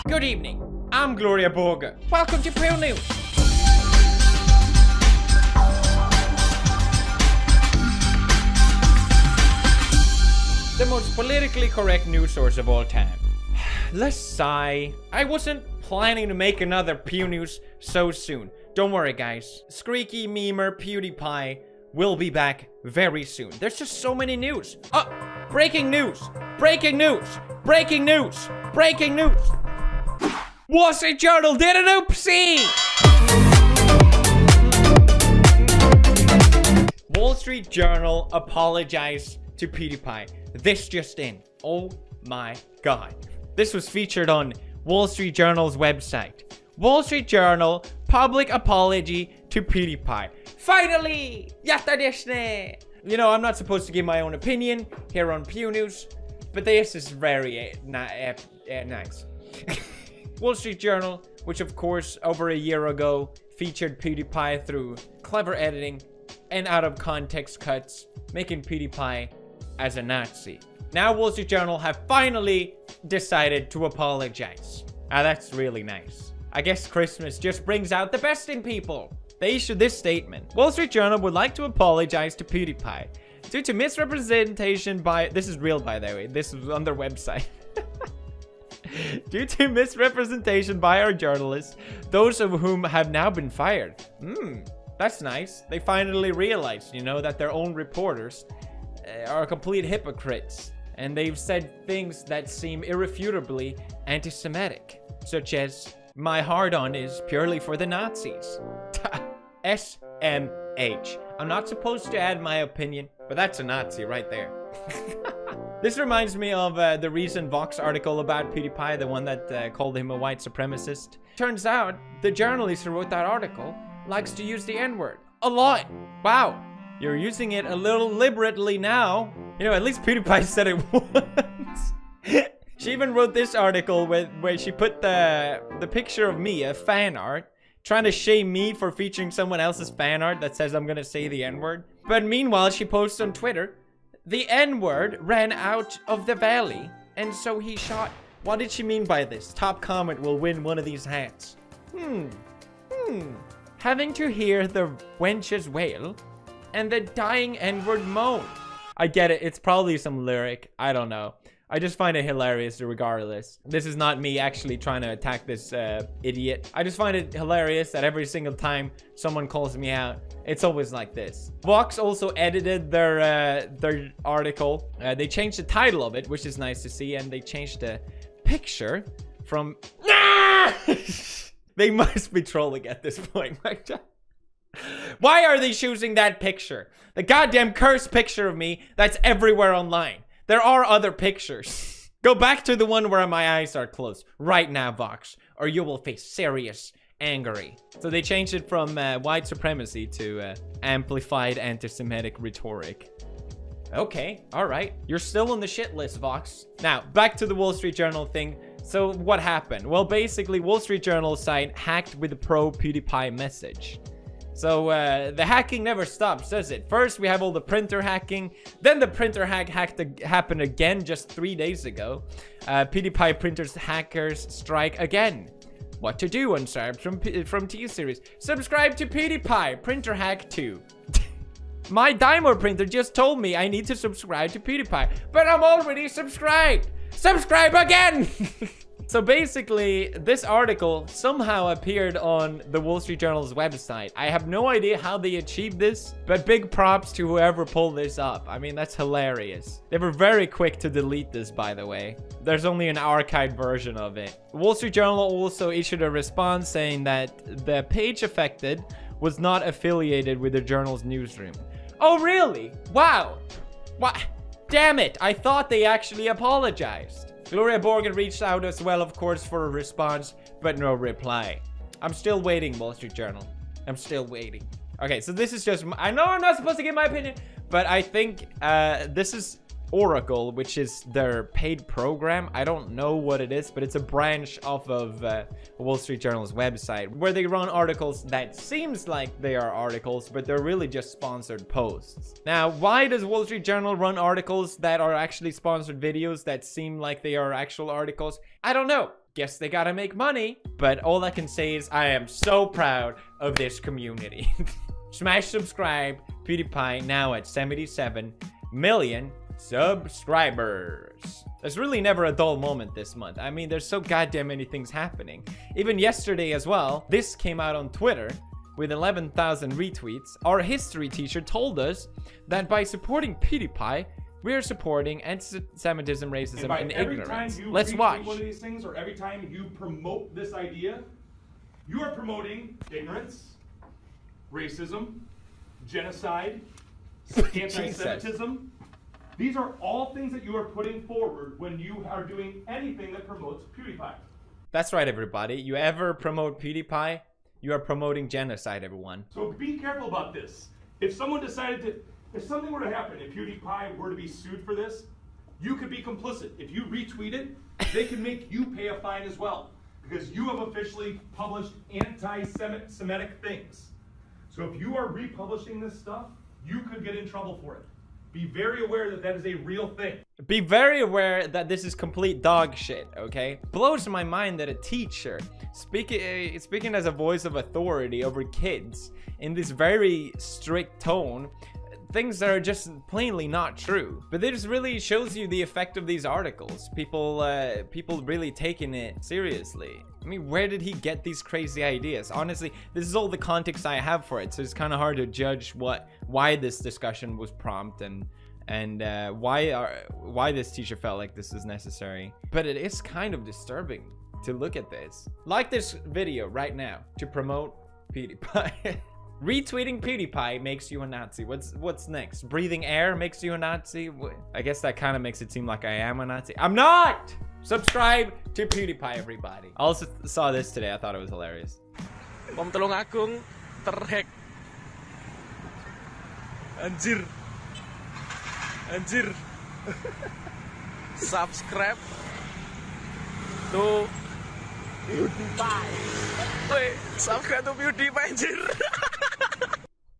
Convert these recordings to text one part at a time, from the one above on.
Good evening. I'm Gloria Borger. Welcome to PEW News. The most politically correct news source of all time. Let's sigh. I wasn't planning to make another PEW News so soon. Don't worry, guys. Squeaky memer PewDiePie will be back very soon. There's just so many news. Oh, breaking news! Breaking news! Breaking news! Breaking news! Wall Street Journal did an oopsie! Wall Street Journal apologized to PewDiePie. This just in. Oh my god. This was featured on Wall Street Journal's website. Wall Street Journal public apology to PewDiePie. Finally! Yatta deshne! You know, I'm not supposed to give my own opinion here on PEW News, but this is very nice. Wall Street Journal, which of course over a year ago featured PewDiePie through clever editing and out of context cuts, making PewDiePie as a Nazi. Now Wall Street Journal have finally decided to apologize. Ah, that's really nice. I guess Christmas just brings out the best in people. They issued this statement. Wall Street Journal would like to apologize to PewDiePie due to misrepresentation by... This is real, by the way. This is on their website. Due to misrepresentation by our journalists, those of whom have now been fired. That's nice. They finally realized, you know, that their own reporters are complete hypocrites. And they've said things that seem irrefutably anti-Semitic, such as, my hard-on is purely for the Nazis. SMH. I'm not supposed to add my opinion, but that's a Nazi right there. This reminds me of the recent Vox article about PewDiePie, the one that called him a white supremacist. Turns out, the journalist who wrote that article likes to use the N-word. A lot. Wow. You're using it a little liberally now. You know, at least PewDiePie said it once. She even wrote this article where she put the picture of me, a fan art, trying to shame me for featuring someone else's fan art that says I'm gonna say the N-word. But meanwhile, she posts on Twitter, the N-word ran out of the valley, and so he shot. What did she mean by this? Top comment will win one of these hats. Having to hear the wenches wail and the dying N-word moan. I get it. It's probably some lyric. I don't know. I just find it hilarious regardless. This is not me actually trying to attack this idiot. I just find it hilarious that every single time someone calls me out, it's always like this. Vox also edited their article. They changed the title of it, which is nice to see, and they changed the picture from... They must be trolling at this point. Why are they choosing that picture? The goddamn cursed picture of me that's everywhere online. There are other pictures. Go back to the one where my eyes are closed right now, Vox, or you will face serious angry. So they changed it from white supremacy to amplified anti-Semitic rhetoric. Okay, all right. You're still on the shit list, Vox. Now, back to the Wall Street Journal thing. So what happened? Well, basically, Wall Street Journal site hacked with a pro-PewDiePie message. So, the hacking never stops, does it? First, we have all the printer hacking. Then the printer happened again just 3 days ago. PewDiePie printers hackers strike again. What to do, unsubscribe from T-Series. Subscribe to PewDiePie, printer hack 2. My Dymo printer just told me I need to subscribe to PewDiePie, but I'm already subscribed. Subscribe again! So basically, this article somehow appeared on the Wall Street Journal's website. I have no idea how they achieved this, but big props to whoever pulled this up. I mean, that's hilarious. They were very quick to delete this, by the way. There's only an archived version of it. Wall Street Journal also issued a response saying that the page affected was not affiliated with the journal's newsroom. Oh, really? Wow. What? Damn it. I thought they actually apologized. Gloria Borgen reached out as well, of course, for a response, but no reply. I'm still waiting, Wall Street Journal. I'm still waiting. Okay, so this is just... I know I'm not supposed to give my opinion, but I think this is Oracle, which is their paid program. I don't know what it is, but it's a branch off of Wall Street Journal's website where they run articles that seems like they are articles, but they're really just sponsored posts. Now, why does Wall Street Journal run articles that are actually sponsored videos that seem like they are actual articles? I don't know. Guess they gotta make money. But all I can say is I am so proud of this community. Smash subscribe. PewDiePie now at 77 million subscribers. There's really never a dull moment this month. I mean, there's so goddamn many things happening. Even yesterday as well, this came out on Twitter with 11,000 retweets. Our history teacher told us that by supporting PewDiePie, we are supporting anti-Semitism, racism, and ignorance. Let's watch. One of these things, or every time you promote this idea, you are promoting ignorance, racism, genocide, anti-Semitism. These are all things that you are putting forward when you are doing anything that promotes PewDiePie. That's right, everybody. You ever promote PewDiePie, you are promoting genocide, everyone. So be careful about this. If someone decided to, if something were to happen, if PewDiePie were to be sued for this, you could be complicit. If you retweet it, they can make you pay a fine as well, because you have officially published anti-Semitic things. So if you are republishing this stuff, you could get in trouble for it. Be very aware that that is a real thing. Be very aware that this is complete dog shit, okay? Blows my mind that a teacher, speaking as a voice of authority over kids in this very strict tone, things that are just plainly not true. But this really shows you the effect of these articles. People really taking it seriously. I mean, where did he get these crazy ideas? Honestly, this is all the context I have for it, so it's kind of hard to judge why this discussion was prompt and why this teacher felt like this is necessary. But it is kind of disturbing to look at this. Like this video right now to promote PewDiePie. Retweeting PewDiePie makes you a Nazi. What's next? Breathing air makes you a Nazi? I guess that kind of makes it seem like I am a Nazi. I'm not! Subscribe to PewDiePie, everybody. I also saw this today. I thought it was hilarious. Bom Tulungagung terhack. Anjir. Anjir. Subscribe to PewDiePie. Wait, subscribe to PewDiePie, anjir.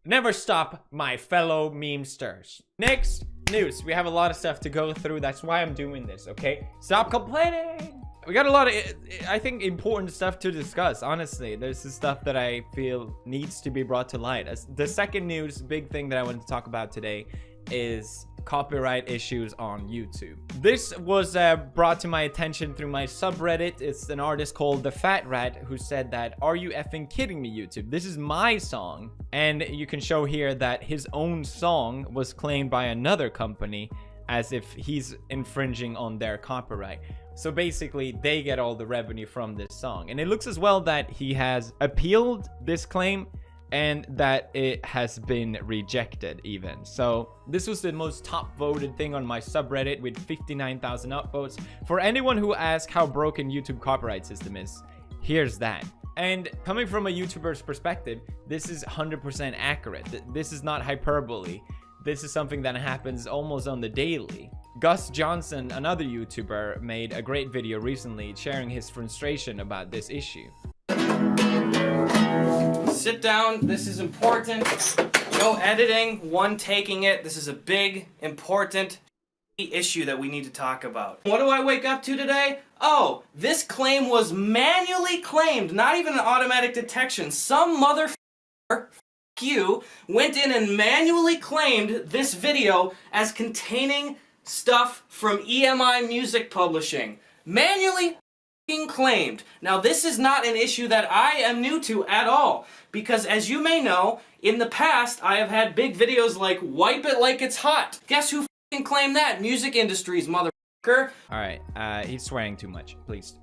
Never stop, my fellow memesters. Next news. We have a lot of stuff to go through. That's why I'm doing this, okay? Stop complaining. We got a lot of, I think, important stuff to discuss. Honestly, there's this stuff that I feel needs to be brought to light. The second news, big thing that I wanted to talk about today is copyright issues on YouTube. This was brought to my attention through my subreddit. It's an artist called The Fat Rat who said that, "Are you effing kidding me, YouTube? This is my song." And you can show here that his own song was claimed by another company as if he's infringing on their copyright. So basically, they get all the revenue from this song. And it looks as well that he has appealed this claim and that it has been rejected even. So this was the most top voted thing on my subreddit with 59,000 upvotes. For anyone who asks how broken YouTube copyright system is, here's that. And coming from a YouTuber's perspective, this is 100% accurate. This is not hyperbole. This is something that happens almost on the daily. Gus Johnson, another YouTuber, made a great video recently sharing his frustration about this issue. Sit down, this is important. No editing, one taking it. This is a big, important issue that we need to talk about. What do I wake up to today? Oh, this claim was manually claimed, not even an automatic detection. Some motherfucker, you, went in and manually claimed this video as containing stuff from EMI Music Publishing. Manually claimed. Now, this is not an issue that I am new to at all, because as you may know, in the past, I have had big videos like Wipe It Like It's Hot. Guess who claimed that? Music Industries, motherfucker. Alright, he's swearing too much, please.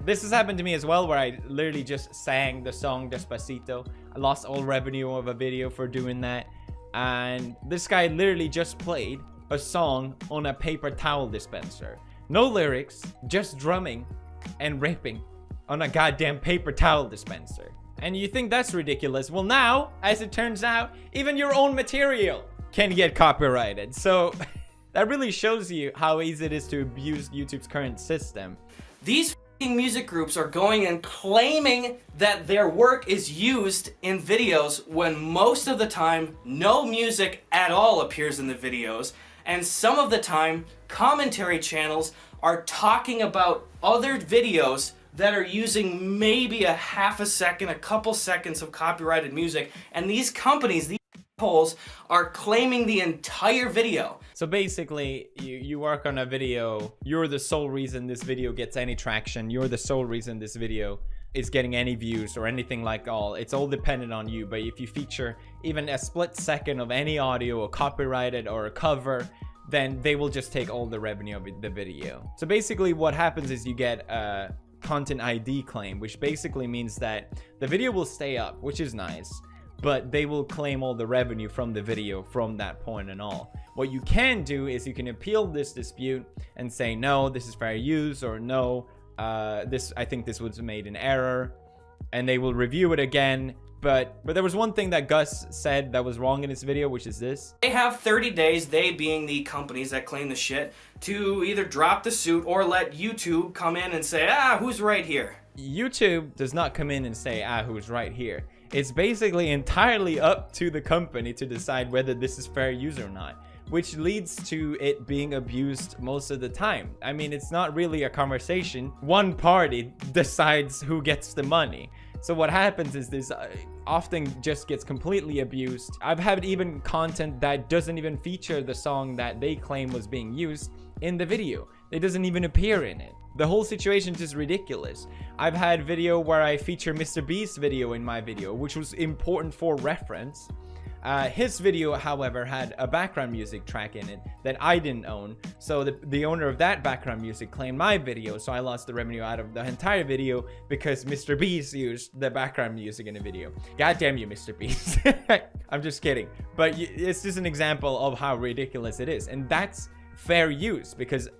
This has happened to me as well, where I literally just sang the song Despacito. I lost all revenue of a video for doing that. And this guy literally just played a song on a paper towel dispenser. No lyrics, just drumming and rapping on a goddamn paper towel dispenser. And you think that's ridiculous? Well, now, as it turns out, even your own material can get copyrighted. So that really shows you how easy it is to abuse YouTube's current system. These music groups are going and claiming that their work is used in videos when most of the time no music at all appears in the videos, and some of the time commentary channels are talking about other videos that are using maybe a half a second, a couple seconds of copyrighted music, and these companies, these assholes, are claiming the entire video. So basically, you work on a video, you're the sole reason this video gets any traction, you're the sole reason this video is getting any views or anything like all. It's all dependent on you, but if you feature even a split second of any audio, or copyrighted or a cover, then they will just take all the revenue of the video. So basically what happens is you get a content ID claim, which basically means that the video will stay up, which is nice, but they will claim all the revenue from the video from that point and all. What you can do is you can appeal this dispute and say, no, this is fair use, or no, I think this was made in error, and they will review it again. But there was one thing that Gus said that was wrong in his video, which is this. They have 30 days, they being the companies that claim the shit, to either drop the suit or let YouTube come in and say, who's right here? YouTube does not come in and say, who's right here. It's basically entirely up to the company to decide whether this is fair use or not, which leads to it being abused most of the time. I mean, it's not really a conversation. One party decides who gets the money. So what happens is this often just gets completely abused. I've had even content that doesn't even feature the song that they claim was being used in the video. It doesn't even appear in it. The whole situation is just ridiculous. I've had video where I feature Mr. Beast's video in my video, which was important for reference. His video, however, had a background music track in it that I didn't own. So the owner of that background music claimed my video, so I lost the revenue out of the entire video because Mr. Beast used the background music in the video. God damn you, Mr. Beast. I'm just kidding. But it's just an example of how ridiculous it is. And that's fair use, because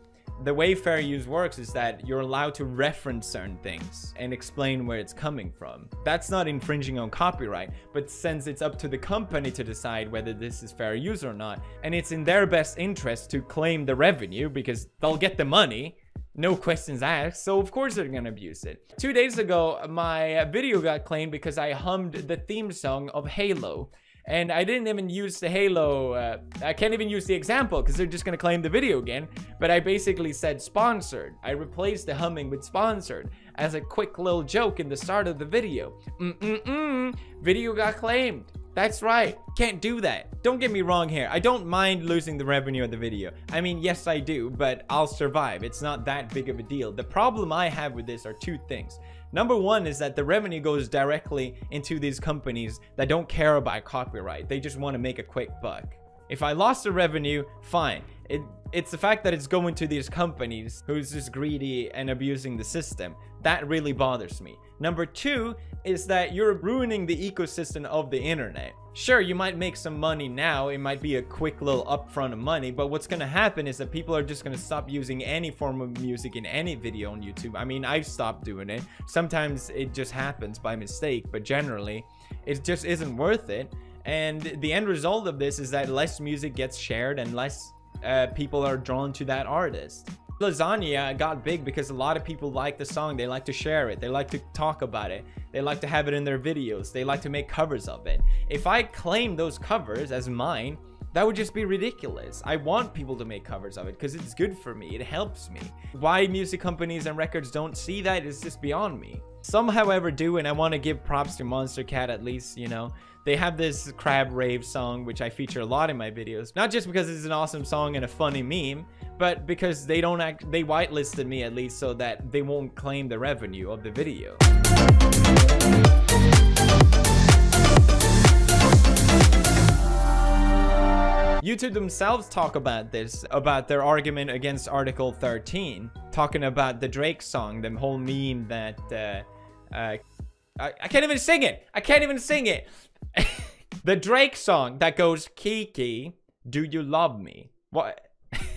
the way fair use works is that you're allowed to reference certain things and explain where it's coming from. That's not infringing on copyright, but since it's up to the company to decide whether this is fair use or not, and it's in their best interest to claim the revenue because they'll get the money, no questions asked, so of course they're gonna abuse it. 2 days ago, my video got claimed because I hummed the theme song of Halo. And I didn't even use the Halo, I can't even use the example because they're just going to claim the video again. But I basically said sponsored. I replaced the humming with sponsored as a quick little joke in the start of the video. Video got claimed. That's right. Can't do that. Don't get me wrong here. I don't mind losing the revenue of the video. I mean, yes, I do, but I'll survive. It's not that big of a deal. The problem I have with this are two things. Number one is that the revenue goes directly into these companies that don't care about copyright. They just want to make a quick buck. If I lost the revenue, fine. It's the fact that it's going to these companies who's just greedy and abusing the system. That really bothers me. Number two is that you're ruining the ecosystem of the internet. Sure, you might make some money now. It might be a quick little upfront of money, but what's going to happen is that people are just going to stop using any form of music in any video on YouTube. I mean, I've stopped doing it. Sometimes it just happens by mistake, but generally it just isn't worth it. And the end result of this is that less music gets shared and less people are drawn to that artist. Lasagna got big because a lot of people like the song. They like to share it. They like to talk about it. They like to have it in their videos. They like to make covers of it. If I claim those covers as mine, that would just be ridiculous. I want people to make covers of it because it's good for me. It helps me. Why music companies and records don't see that is just beyond me. Some, however, do, and I want to give props to Monster Cat at least, you know. They have this Crab Rave song, which I feature a lot in my videos. Not just because it's an awesome song and a funny meme, but because they whitelisted me at least so that they won't claim the revenue of the video. YouTube themselves talk about this, about their argument against Article 13, talking about the Drake song, the whole meme that, I can't even sing it! I can't even sing it! The Drake song that goes, Kiki, do you love me? What?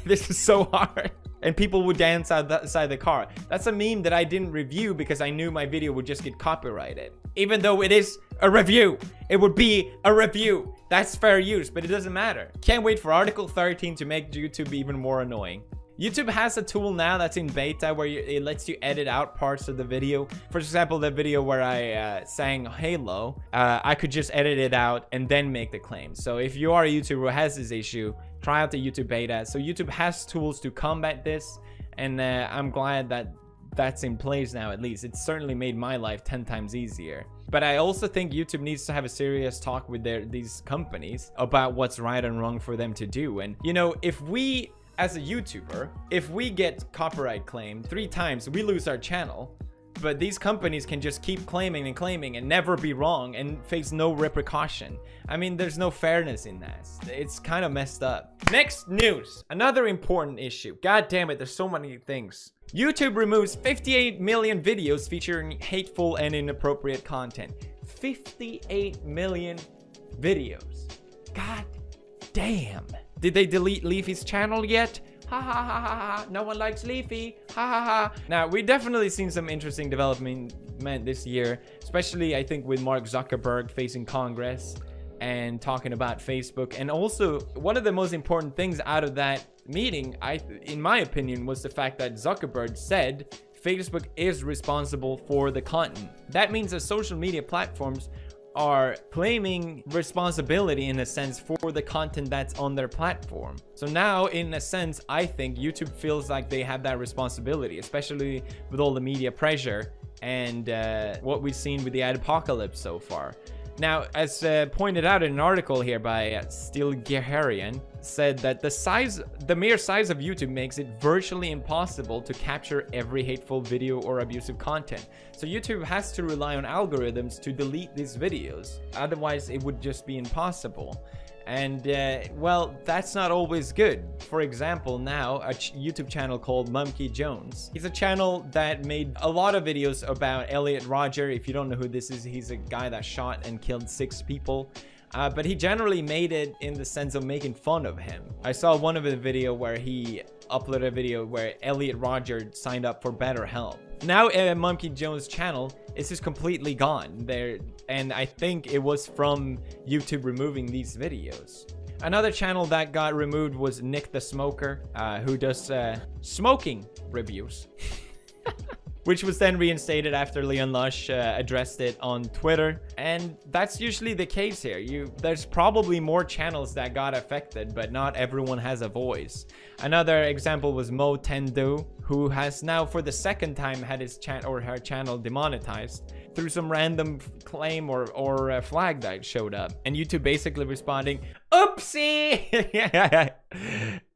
This is so hard. And people would dance outside the car. That's a meme that I didn't review because I knew my video would just get copyrighted. Even though it is a review. It would be a review. That's fair use, but it doesn't matter. Can't wait for Article 13 to make YouTube even more annoying. YouTube has a tool now that's in beta where it lets you edit out parts of the video. For example, the video where I sang Halo, I could just edit it out and then make the claim. So if you are a YouTuber who has this issue, try out the YouTube beta. So YouTube has tools to combat this, And I'm glad that that's in place now. At least it's certainly made my life 10 times easier. But I also think YouTube needs to have a serious talk with these companies about what's right and wrong for them to do. And you know, if we as a YouTuber, if we get copyright claimed 3 times, we lose our channel. But these companies can just keep claiming and never be wrong and face no repercussion. I mean, there's no fairness in that. It's kind of messed up. Next news. Another important issue. God damn it, there's so many things. YouTube removes 58 million videos featuring hateful and inappropriate content. 58 million videos. God damn. Did they delete Leafy's channel yet? Ha ha ha ha ha. No one likes Leafy. Ha ha ha. Now, we definitely seen some interesting development this year, especially I think with Mark Zuckerberg facing Congress and talking about Facebook. And also, one of the most important things out of that meeting, in my opinion, was the fact that Zuckerberg said Facebook is responsible for the content. That means that social media platforms are claiming responsibility in a sense for the content that's on their platform. So now, in a sense, I think YouTube feels like they have that responsibility, especially with all the media pressure and what we've seen with the apocalypse so far. Now, as pointed out in an article here by Steel Geharian, said that the mere size of YouTube makes it virtually impossible to capture every hateful video or abusive content. So YouTube has to rely on algorithms to delete these videos. Otherwise, it would just be impossible. And well, that's not always good. For example, now a YouTube channel called Monkey Jones. He's a channel that made a lot of videos about Elliot Rodger. If you don't know who this is, he's a guy that shot and killed 6 people. But he generally made it in the sense of making fun of him. I saw one of the video where he uploaded a video where Elliot Rodger signed up for BetterHelp. Now Monkey Jones' channel is just completely gone there, and I think it was from YouTube removing these videos. Another channel that got removed was Nick the Smoker, who does smoking reviews. Which was then reinstated after Leon Lush addressed it on Twitter. And that's usually the case here. There's probably more channels that got affected, but not everyone has a voice. Another example was Mo Tendo, who has now for the 2nd time had his her channel demonetized through some random claim or flag that showed up. And YouTube basically responding, oopsie!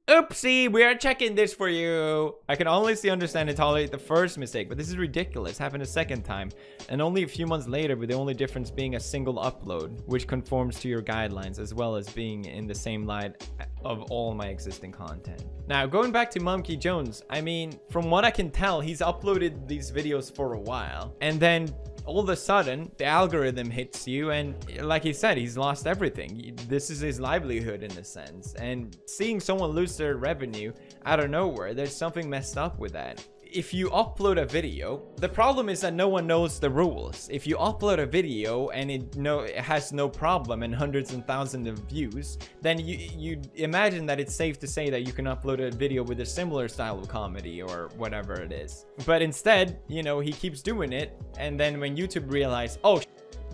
Oopsie, we are checking this for you. I can honestly understand and tolerate the first mistake, but this is ridiculous. Happened a 2nd time, and only a few months later, with the only difference being a single upload, which conforms to your guidelines, as well as being in the same light of all my existing content. Now, going back to Monkey Jones, I mean, from what I can tell, he's uploaded these videos for a while, and then all of a sudden, the algorithm hits you, and like he said, he's lost everything. This is his livelihood in a sense, and seeing someone lose their revenue out of nowhere, there's something messed up with that. If you upload a video, the problem is that no one knows the rules. If you upload a video and it has no problem and hundreds and thousands of views, then you imagine that it's safe to say that you can upload a video with a similar style of comedy or whatever it is. But instead, you know, he keeps doing it, and then when YouTube realized, oh,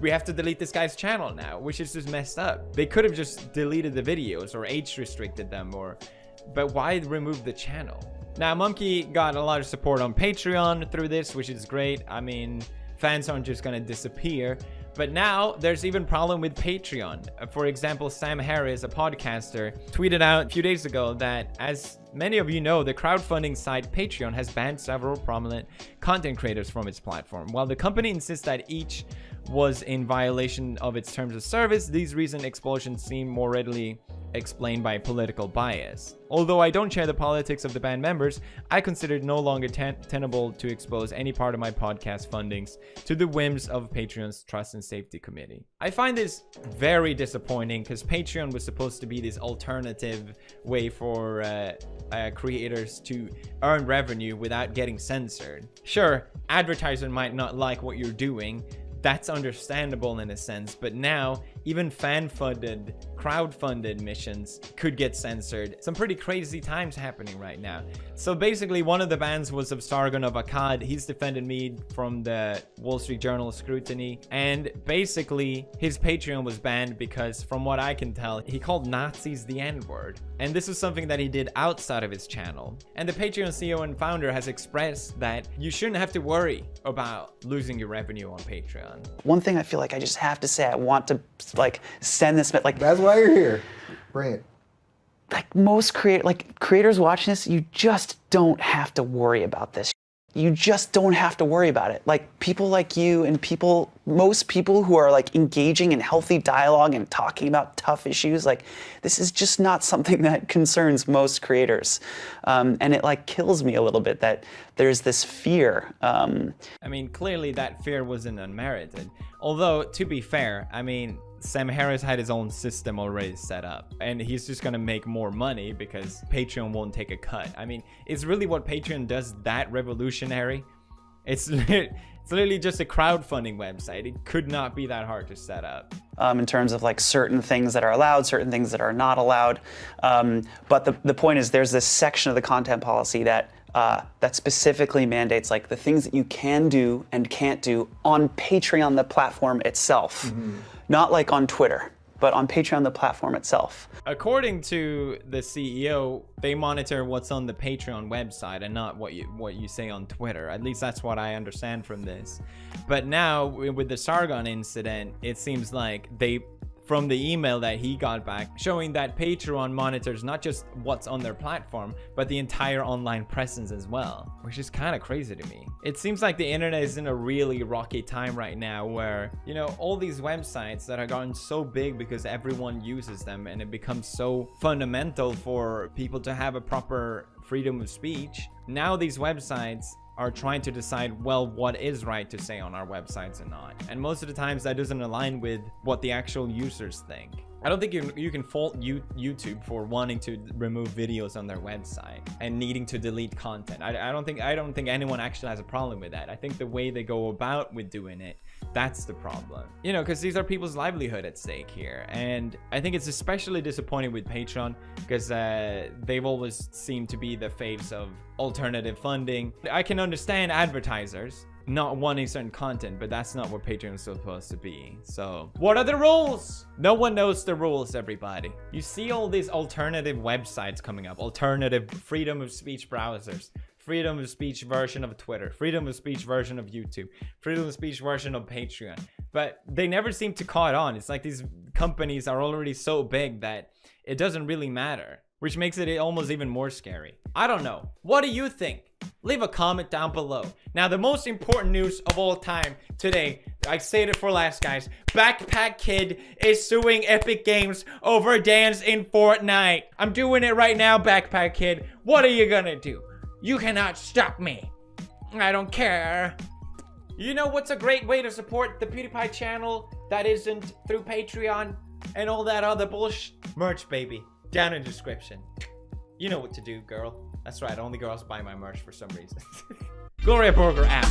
we have to delete this guy's channel now, which is just messed up. They could have just deleted the videos or age restricted them, but why remove the channel? Now, Monkey got a lot of support on Patreon through this, which is great. I mean, fans aren't just gonna disappear. But now, there's even problem with Patreon. For example, Sam Harris, a podcaster, tweeted out a few days ago that, as many of you know, the crowdfunding site Patreon has banned several prominent content creators from its platform. While the company insists that each was in violation of its terms of service, these recent explosions seem more readily explained by political bias. Although I don't share the politics of the band members, I consider it no longer tenable to expose any part of my podcast fundings to the whims of Patreon's Trust and Safety Committee. I find this very disappointing because Patreon was supposed to be this alternative way for creators to earn revenue without getting censored. Sure, advertisers might not like what you're doing. That's understandable in a sense, but now even fan-funded crowdfunded missions could get censored. Some pretty crazy times happening right now. So basically, one of the bans was of Sargon of Akkad. He's defended me from the Wall Street Journal scrutiny, and basically his Patreon was banned because, from what I can tell, he called Nazis the N-word, and this was something that he did outside of his channel. And the Patreon CEO and founder has expressed that you shouldn't have to worry about losing your revenue on Patreon. One thing I feel like I just have to say, I want to like send this, like, That's why you're here. Bring it. like most creators watching this, you just don't have to worry about this. You just don't have to worry about it. Like people like you and most people who are like engaging in healthy dialogue and talking about tough issues, like this is just not something that concerns most creators. And it like kills me a little bit that there's this fear. I mean, clearly that fear wasn't unmerited. Although, to be fair, I mean, Sam Harris had his own system already set up, and he's just gonna make more money because Patreon won't take a cut. I mean, is really what Patreon does that revolutionary? It's literally just a crowdfunding website. It could not be that hard to set up. In terms of like certain things that are allowed, certain things that are not allowed. But the point is, there's this section of the content policy that that specifically mandates like the things that you can do and can't do on Patreon, the platform itself. Not like on Twitter, but on Patreon, the platform itself. According to the CEO, they monitor what's on the Patreon website and not what you say on Twitter. At least that's what I understand from this. But now with the Sargon incident, it seems like from the email that he got back, showing that Patreon monitors not just what's on their platform, but the entire online presence as well, which is kind of crazy to me. It seems like the internet is in a really rocky time right now where, you know, all these websites that have gotten so big because everyone uses them, and it becomes so fundamental for people to have a proper freedom of speech. Now these websites are trying to decide, well, what is right to say on our websites and not. And most of the times that doesn't align with what the actual users think. I don't think you can fault YouTube for wanting to remove videos on their website and needing to delete content. I don't think anyone actually has a problem with that. I think the way they go about with doing it, that's the problem. You know, because these are people's livelihood at stake here. And I think it's especially disappointing with Patreon because they've always seemed to be the faves of alternative funding. I can understand advertisers not wanting certain content, but that's not what Patreon is supposed to be. So what are the rules? No one knows the rules, everybody. You see all these alternative websites coming up, alternative freedom of speech browsers, freedom of speech version of Twitter, freedom of speech version of YouTube, freedom of speech version of Patreon, but they never seem to caught on. It's like these companies are already so big that it doesn't really matter, which makes it almost even more scary. I don't know. What do you think? Leave a comment down below. Now, the most important news of all time today, I saved it for last, guys. Backpack Kid is suing Epic Games over dance in Fortnite. I'm doing it right now, Backpack Kid. What are you gonna do? You cannot stop me. I don't care. You know what's a great way to support the PewDiePie channel that isn't through Patreon and all that other bullshit? Merch, baby. Down in the description. You know what to do, girl. That's right, only girls buy my merch for some reason. Gloria Burger app.